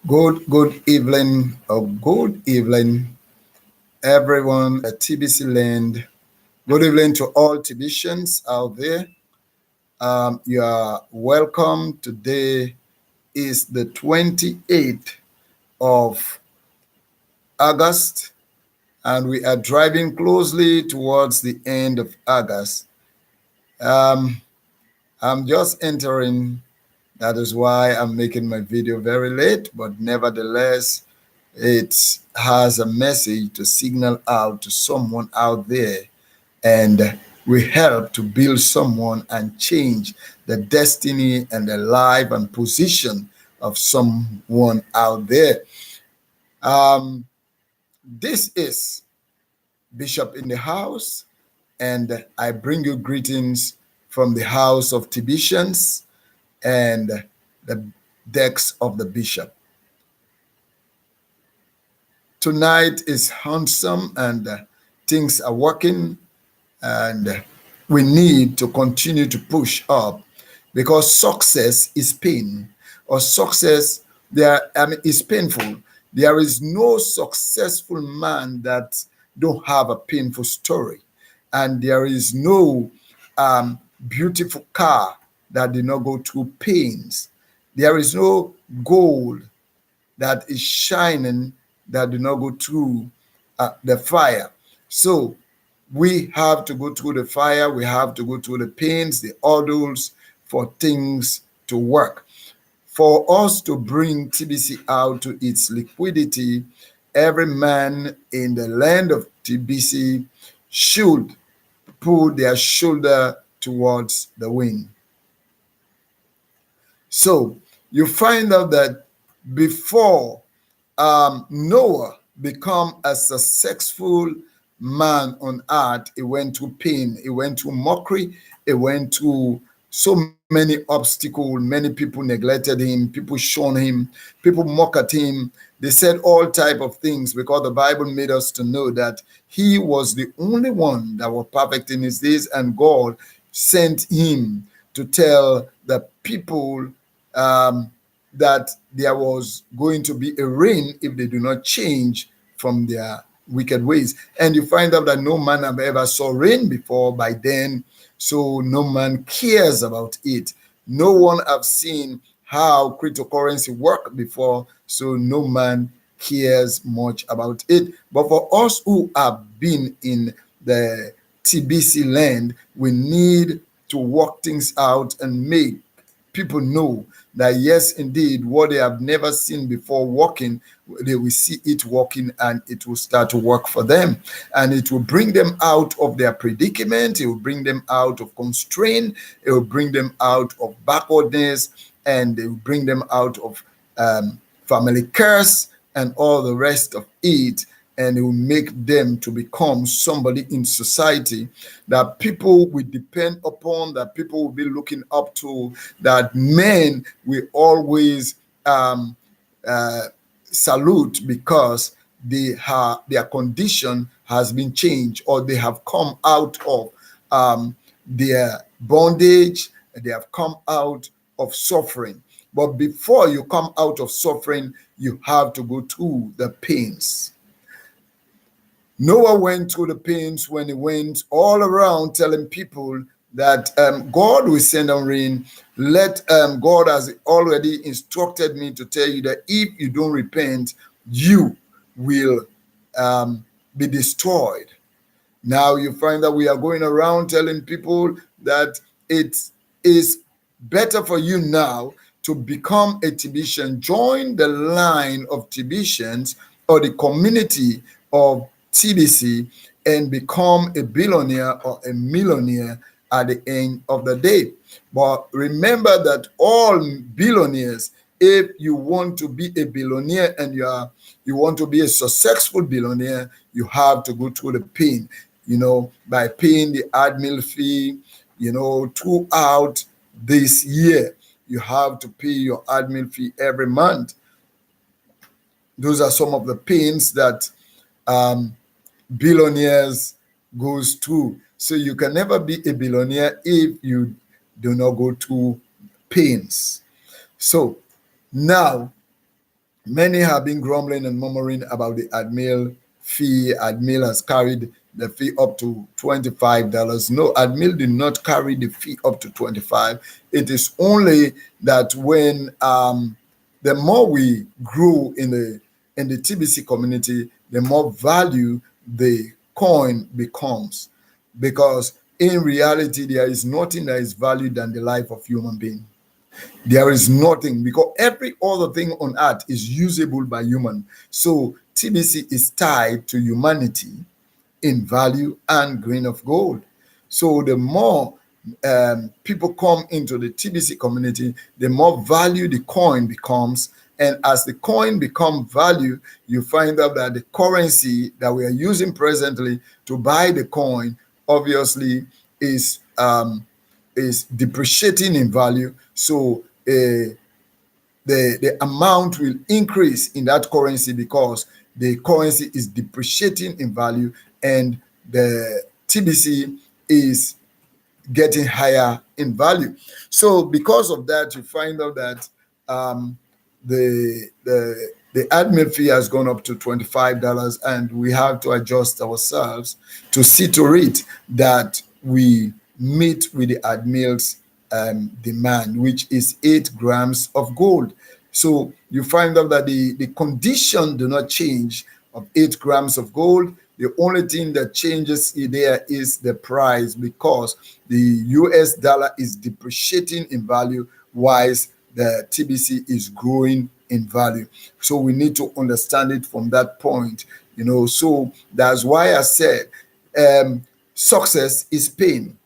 Good evening, or good evening, everyone at TBC Land. Good evening to all TBCians out there. You are welcome. Today is the 28th of August, and we are driving closely towards the end of August. Um, I'm just entering. That is why I'm making my video very late, but nevertheless, it has a message to signal out to someone out there, and we help to build someone and change the destiny and the life and position of someone out there. Um, this is Bishop in the house, and I bring you greetings from the house of Tibetians and the decks of the bishop. Tonight is handsome, and things are working, and we need to continue to push up because success is pain, or success is painful. There is no successful man that don't have a painful story, and there is no beautiful car that did not go through pains. There is no gold that is shining that do not go through the fire. So we have to go through the fire. We have to go through the pains, the ordeals for things to work. For us to bring TBC out to its liquidity, every man in the land of TBC should put their shoulder towards the wind. So you find out that before Noah become a successful man on earth, he went through pain, he went through mockery, he went through so many obstacles. Many people neglected him, people shunned him, people mocked at him. They said all type of things because the Bible made us to know that he was the only one that was perfect in his days, and God sent him to tell the people that there was going to be a rain if they do not change from their wicked ways. And you find out that no man have ever saw rain before by then, so no man cares about it. No one have seen how cryptocurrency work before, so no man cares much about it. But for us who have been in the TBC land, we need to work things out and make people know that yes, indeed, what they have never seen before working, they will see it working, and it will start to work for them, and it will bring them out of their predicament. It will bring them out of constraint. It will bring them out of backwardness, and it will bring them out of family curse and all the rest of it, and it will make them to become somebody in society that people will depend upon, that people will be looking up to, that men will always salute because their condition has been changed, or they have come out of their bondage, they have come out of suffering. But before you come out of suffering, you have to go through the pains. Noah went through the pains when he went all around telling people that God will send on rain. God has already instructed me to tell you that if you don't repent, you will be destroyed. Now you find that we are going around telling people that it is better for you now to become a Tibetian, join the line of Tibetians or the community of TBC, and become a billionaire or a millionaire at the end of the day. But remember that all billionaires, if you want to be a billionaire and you want to be a successful billionaire, you have to go through the pain, by paying the admin fee, throughout this year. You have to pay your admin fee every month. Those are some of the pains that billionaires goes through. So you can never be a billionaire if you do not go through pains. So now Many have been grumbling and murmuring about the Admil fee. Admil has carried the fee up to $25. No, Admil did not carry the fee up to 25. It is only that when the more we grow in the TBC community, the more value the coin becomes. Because in reality, there is nothing that is valued than the life of human being. There is nothing, because every other thing on earth is usable by human. So TBC is tied to humanity in value and grain of gold. So the more people come into the TBC community, the more value the coin becomes. And as the coin becomes value, you find out that the currency that we are using presently to buy the coin obviously is depreciating in value. So the amount will increase in that currency because the currency is depreciating in value, and the TBC is getting higher in value. So because of that, you find out that the admin fee has gone up to $25, and we have to adjust ourselves to see to it that we meet with the admin's demand, which is 8 grams of gold. So you find out that the condition do not change of 8 grams of gold. The only thing that changes there is the price, because the US dollar is depreciating in value, whilst the TBC is growing in value. So we need to understand it from that point, you know. So that's why I said success is pain.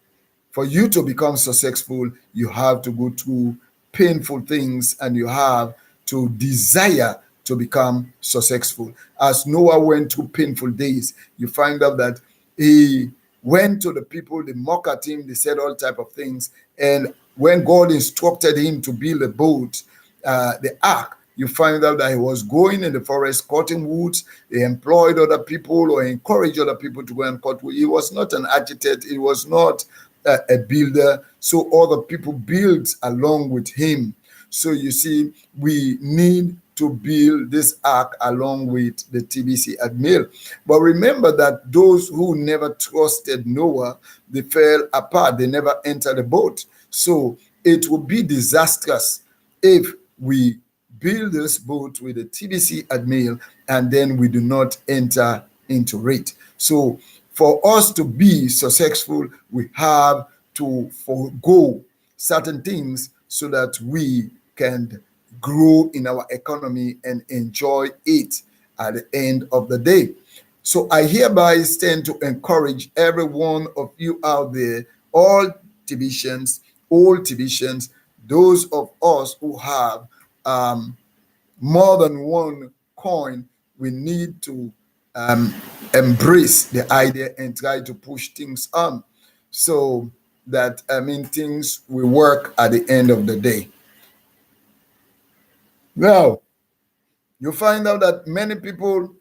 For you to become successful, you have to go through painful things, and you have to desire to become successful. As Noah went through painful days, you find out that he went to the people, they mock at him, they said all type of things. And when God instructed him to build a boat, the ark, you find out that he was going in the forest cutting woods. He employed other people or encouraged other people to go and cut wood. He was not an architect. He was not a builder. So other people built along with him. So you see, we need to build this ark along with the TBC Admil. But remember that those who never trusted Noah, they fell apart. They never entered the boat. So it would be disastrous if we build this boat with the TBC Admil and then we do not enter into it. So for us to be successful, we have to forego certain things so that we can grow in our economy and enjoy it at the end of the day. So I hereby stand to encourage every one of you out there, all TBCians, all TBCians, those of us who have more than one coin, we need to embrace the idea and try to push things on, so that things will work at the end of the day. Now, you find out that many people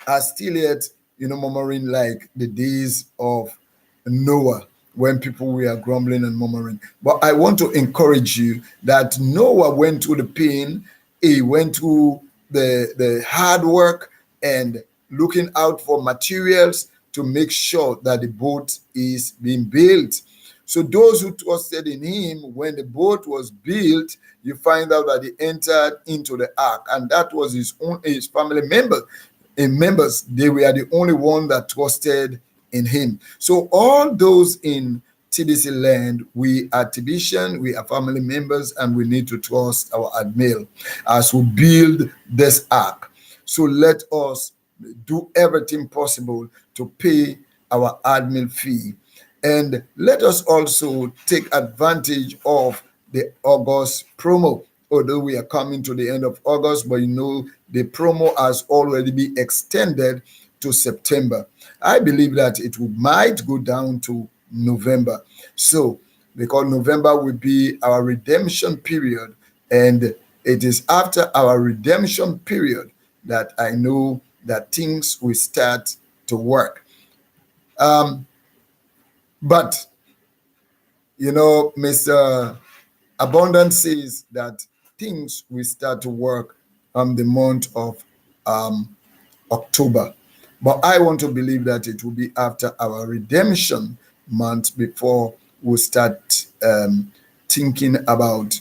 are still yet, murmuring like the days of Noah, when people were grumbling and murmuring. But I want to encourage you that Noah went through the pain, he went through the hard work and looking out for materials to make sure that the boat is being built. So those who trusted in him, when the boat was built, you find out that he entered into the ark, and that was his family members. They were the only one that trusted in him. So all those in TBC land, we are TBCian, we are family members, and we need to trust our Admil as we build this ark. So let us do everything possible to pay our Admil fee. And let us also take advantage of the August promo. Although we are coming to the end of August, but the promo has already been extended to September. I believe that it might go down to November. So, because November will be our redemption period, and it is after our redemption period that I know that things will start to work. But, Mr. Abundance says that things will start to work the month of October. But I want to believe that it will be after our redemption month before we start thinking about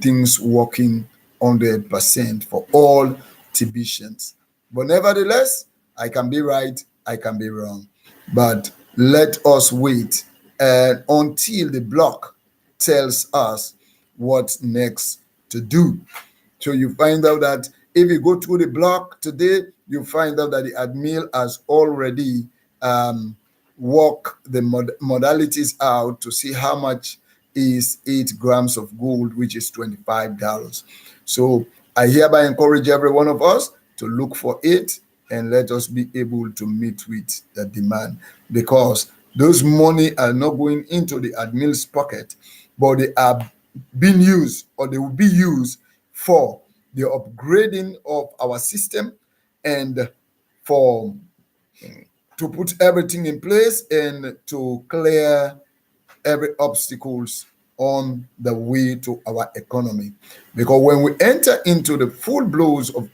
things working 100% for all Tibetians. But nevertheless, I can be right, I can be wrong. But let us wait until the block tells us what next to do. So you find out that if you go through the block today, you find out that the admin has already worked the modalities out to see how much is 8 grams of gold, which is $25. So I hereby encourage every one of us to look for it and let us be able to meet with the demand, because those money are not going into the admin's pocket, but they are being used, or they will be used for the upgrading of our system and for to put everything in place and to clear every obstacles on the way to our economy. Because when we enter into the full blows of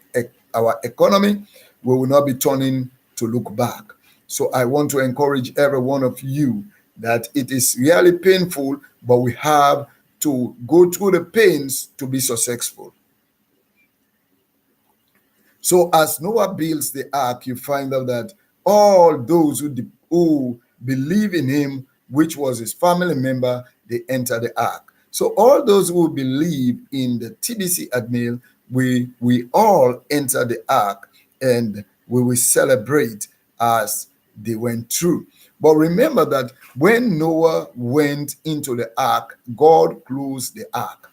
our economy, we will not be turning to look back. So I want to encourage every one of you that it is really painful, but we have to go through the pains to be successful. So as Noah builds the ark, you find out that all those who believe in him, which was his family member, they enter the ark. So all those who believe in the TBC admin, we all enter the ark, and we will celebrate as they went through. But remember that when Noah went into the ark, God closed the ark.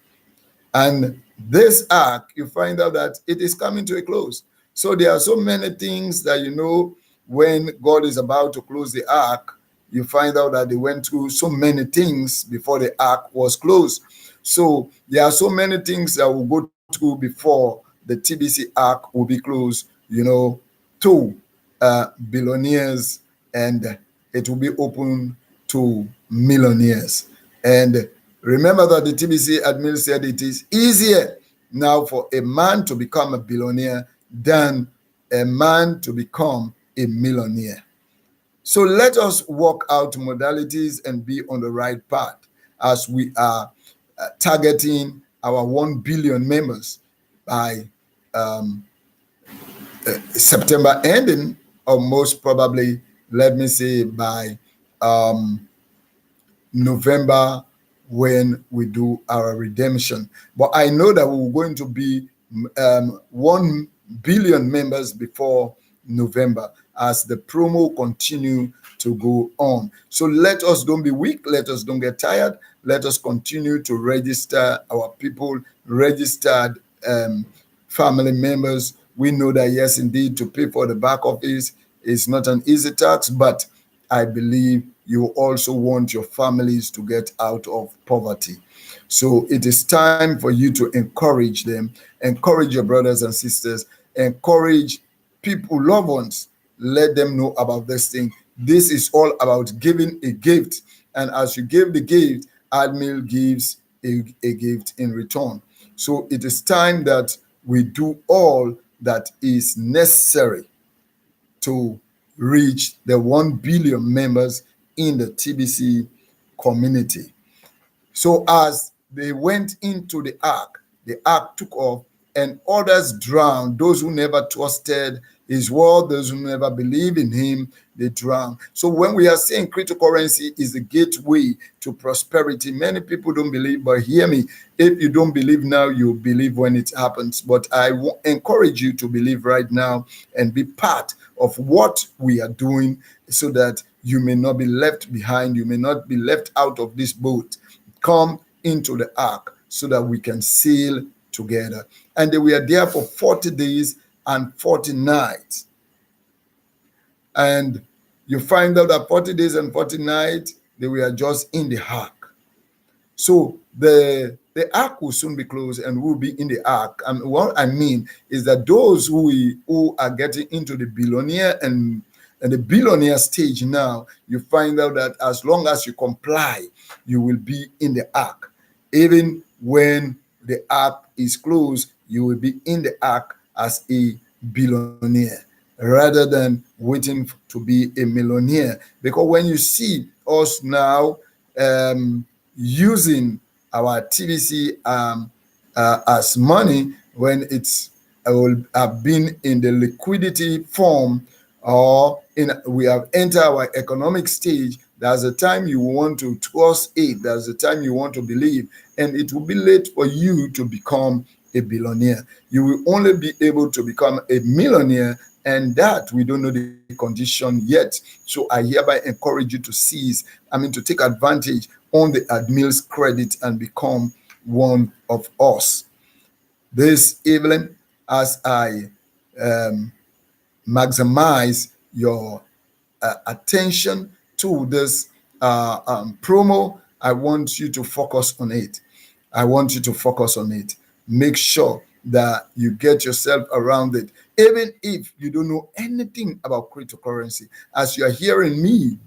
And this ark, you find out that it is coming to a close. So there are so many things that, when God is about to close the ark, you find out that they went through so many things before the ark was closed. So there are so many things that will go through before the TBC ark will be closed, to billionaires, and it will be open to millionaires. And remember that the TBC admin said it is easier now for a man to become a billionaire than a man to become a millionaire. So let us work out modalities and be on the right path as we are targeting our 1 billion members by September ending, or most probably, let me say, by November, when we do our redemption. But I know that we're going to be 1 billion members before November as the promo continue to go on. So let us don't be weak. Let us don't get tired. Let us continue to register our people, registered family members. We know that, yes, indeed, to pay for the back office is not an easy task, but I believe you also want your families to get out of poverty. So it is time for you to encourage them, encourage your brothers and sisters, encourage people, loved ones, let them know about this thing. This is all about giving a gift. And as you give the gift, Admiral gives a gift in return. So it is time that we do all that is necessary to reach the 1 billion members in the TBC community. So as they went into the ark took off, and others drowned. Those who never trusted his word, those who never believed in him, they drowned. So when we are saying cryptocurrency is the gateway to prosperity, many people don't believe, but hear me, if you don't believe now, you believe when it happens. But I encourage you to believe right now and be part of what we are doing, so that you may not be left behind, you may not be left out of this boat. Come into the ark so that we can sail together. And they were there for 40 days and 40 nights. And you find out that 40 days and 40 nights, they were just in the ark. So the ark will soon be closed and we'll be in the ark. And what I mean is that those who are getting into the billionaire and the billionaire stage now, you find out that as long as you comply, you will be in the ark. Even when the ark is closed, you will be in the ark as a billionaire rather than waiting to be a millionaire. Because when you see us now using our TVC as money, when it's will have been in the liquidity form, or we have entered our economic stage, there's a time you want to trust it, there's a time you want to believe, and it will be late for you to become a billionaire. You will only be able to become a millionaire, and that we don't know the condition yet. So I hereby encourage you to to take advantage on the admil's credit and become one of us. This evening, as I maximize your attention to this promo, I want you to focus on it. I want you to focus on it. Make sure that you get yourself around it. Even if you don't know anything about cryptocurrency, as you are hearing me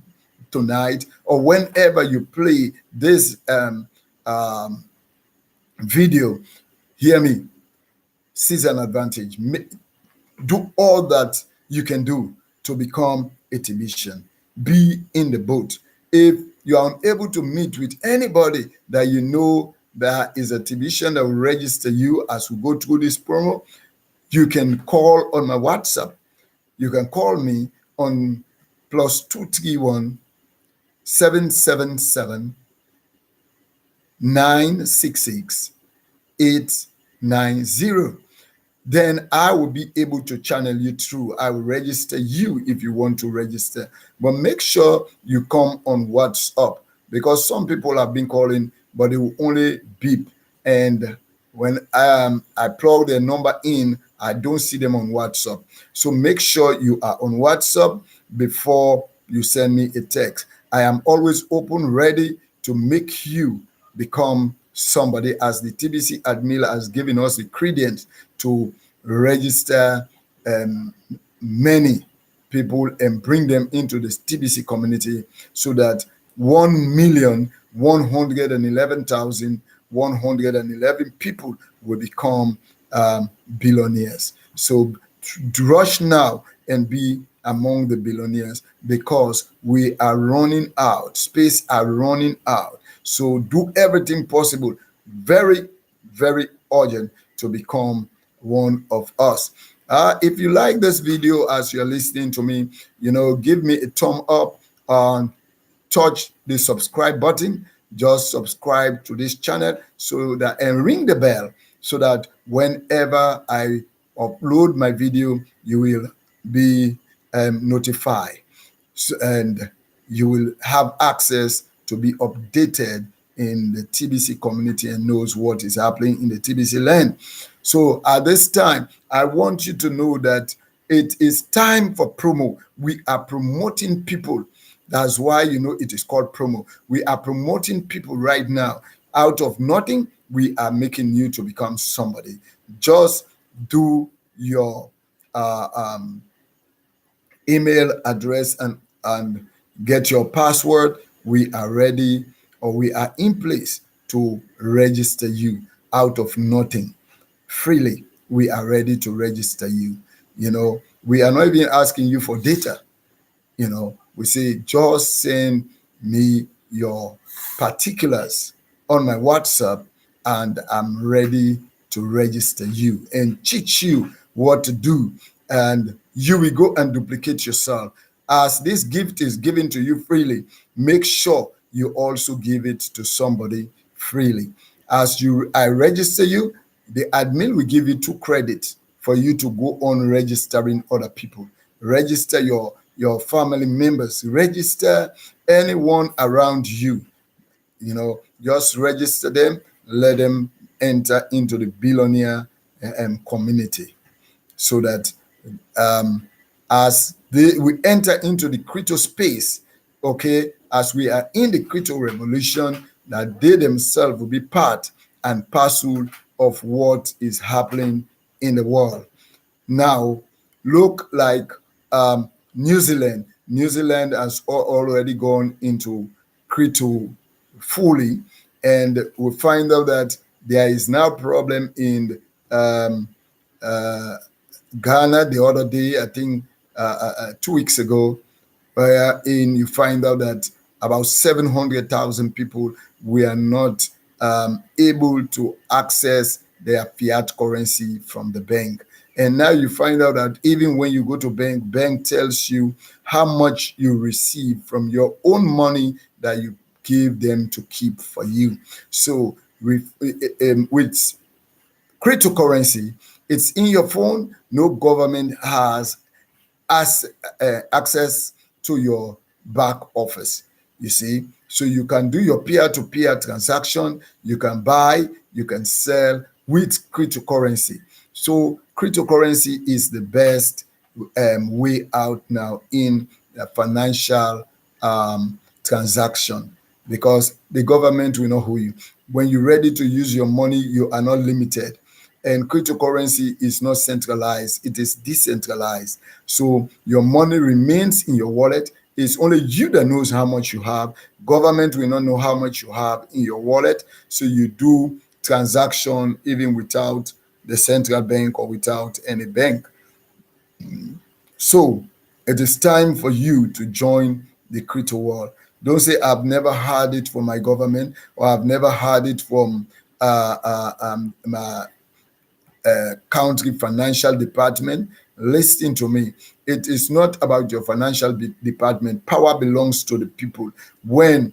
tonight, or whenever you play this video, hear me, seize an advantage. Do all that you can do to become a technician. Be in the boat. If you are unable to meet with anybody that you know that is a technician that will register you as we go through this promo, you can call on my WhatsApp. You can call me on +231 777 966 890. Then I will be able to channel you through. I will register you if you want to register. But make sure you come on WhatsApp, because some people have been calling, but they will only beep. And when I plug their number in, I don't see them on WhatsApp. So make sure you are on WhatsApp before you send me a text. I am always open, ready to make you become somebody, as the TBC admin has given us the credence to register many people and bring them into the TBC community, so that 1,111,111 people will become billionaires. So rush now and be among the billionaires, because we are running out. Space are running out. So do everything possible, very, very urgent, to become one of us. If you like this video as you're listening to me, give me a thumb up, touch the subscribe button. Just subscribe to this channel and ring the bell, so that whenever I upload my video, you will be notified, and you will have access to be updated in the TBC community and knows what is happening in the TBC land. So at this time, I want you to know that it is time for promo. We are promoting people. That's why it is called promo. We are promoting people right now. Out of nothing, we are making you to become somebody. Just do your email address and get your password. We are ready, or we are in place to register you out of nothing. Freely, we are ready to register you. We are not even asking you for data. We say, just send me your particulars on my WhatsApp, and I'm ready to register you and teach you what to do. And you will go and duplicate yourself. As this gift is given to you freely, make sure you also give it to somebody freely. As I register you, the admin will give you 2 credits for you to go on registering other people. Register your family members. Register anyone around you. Just register them. Let them enter into the billionaire community, so that as we enter into the crypto space, okay, as we are in the crypto revolution, that they themselves will be part and parcel of what is happening in the world. Now, look like New Zealand. New Zealand has already gone into crypto fully, and we find out that there is now problem in um, uh, Ghana the other day, I think 2 weeks ago, wherein you find out that about 700,000 people were not able to access their fiat currency from the bank. And now you find out that even when you go to bank tells you how much you receive from your own money that you give them to keep for you. So with cryptocurrency, it's in your phone. No government has as access to your back office. You see, so you can do your peer-to-peer transaction. You can buy, you can sell with cryptocurrency. So cryptocurrency is the best way out now in financial transaction, because the government will not hold you. When you're ready to use your money, you are not limited. And cryptocurrency is not centralized, it is decentralized. So your money remains in your wallet. It's only you that knows how much you have. Government will not know how much you have in your wallet. So you do transaction even without the central bank or without any bank. So it is time for you to join the crypto world. Don't say, I've never heard it from my government, or I've never heard it from my country financial department. Listen to me. It is not about your financial department. Power belongs to the people. When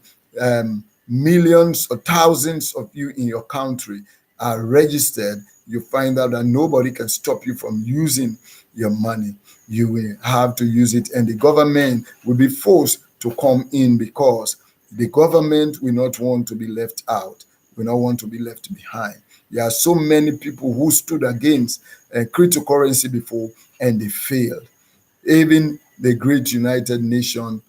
millions or thousands of you in your country are registered, you find out that nobody can stop you from using your money. You will have to use it, and the government will be forced to come in, because the government will not want to be left out, will not want to be left behind. There are so many people who stood against cryptocurrency before, and they failed. Even the great United Nations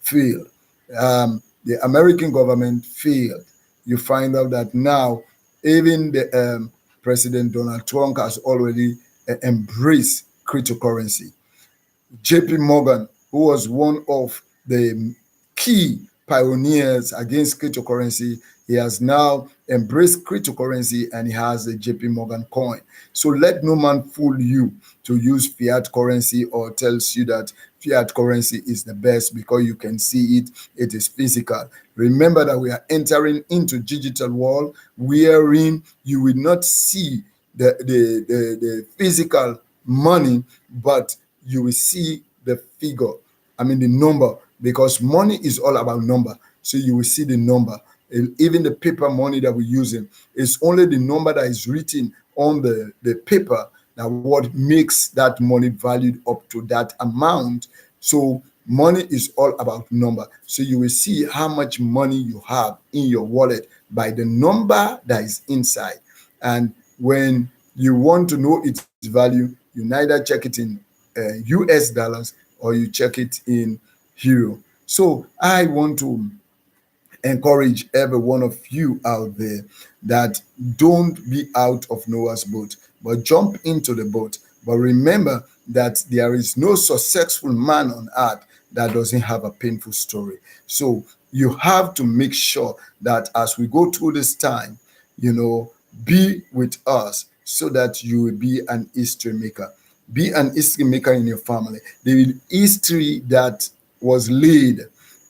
failed. The American government failed. You find out that now even the President Donald Trump has already embraced cryptocurrency. JP Morgan, who was one of the key pioneers against cryptocurrency, he has now embraced cryptocurrency, and he has a JP Morgan coin. So let no man fool you to use fiat currency, or tells you that fiat currency is the best because you can see it, it is physical. Remember that we are entering into digital world wherein you will not see the physical money, but you will see the figure, I mean the number, because money is all about number. So you will see the number. Even the paper money that we're using, is only the number that is written on the paper that what makes that money valued up to that amount. So money is all about number. So you will see how much money you have in your wallet by the number that is inside. And when you want to know its value, you neither check it in US dollars, or you check it in euro. So I want to encourage every one of you out there that don't be out of Noah's boat, but jump into the boat. But remember that there is no successful man on earth that doesn't have a painful story. So you have to make sure that as we go through this time, be with us, so that you will be an history maker. Be an history maker in your family. The history that was laid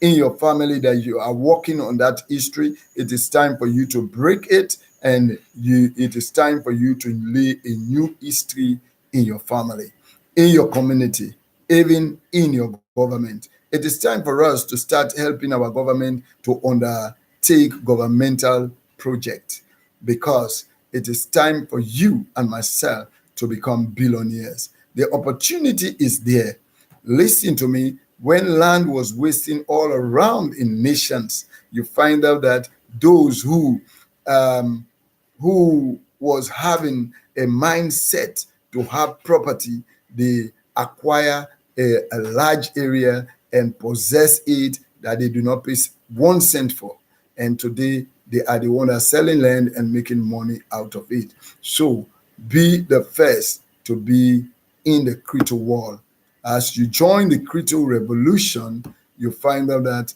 in your family, that you are working on that history, it is time for you to break it, and it is time for you to lay a new history in your family, in your community, even in your government. It is time for us to start helping our government to undertake governmental projects, because it is time for you and myself to become billionaires. The opportunity is there. Listen to me. When land was wasting all around in nations, you find out that those who was having a mindset to have property, they acquire a large area and possess it that they do not pay 1 cent for. And today they are the one that are selling land and making money out of it. So be the first to be in the crypto world. As you join the crypto revolution, you find out that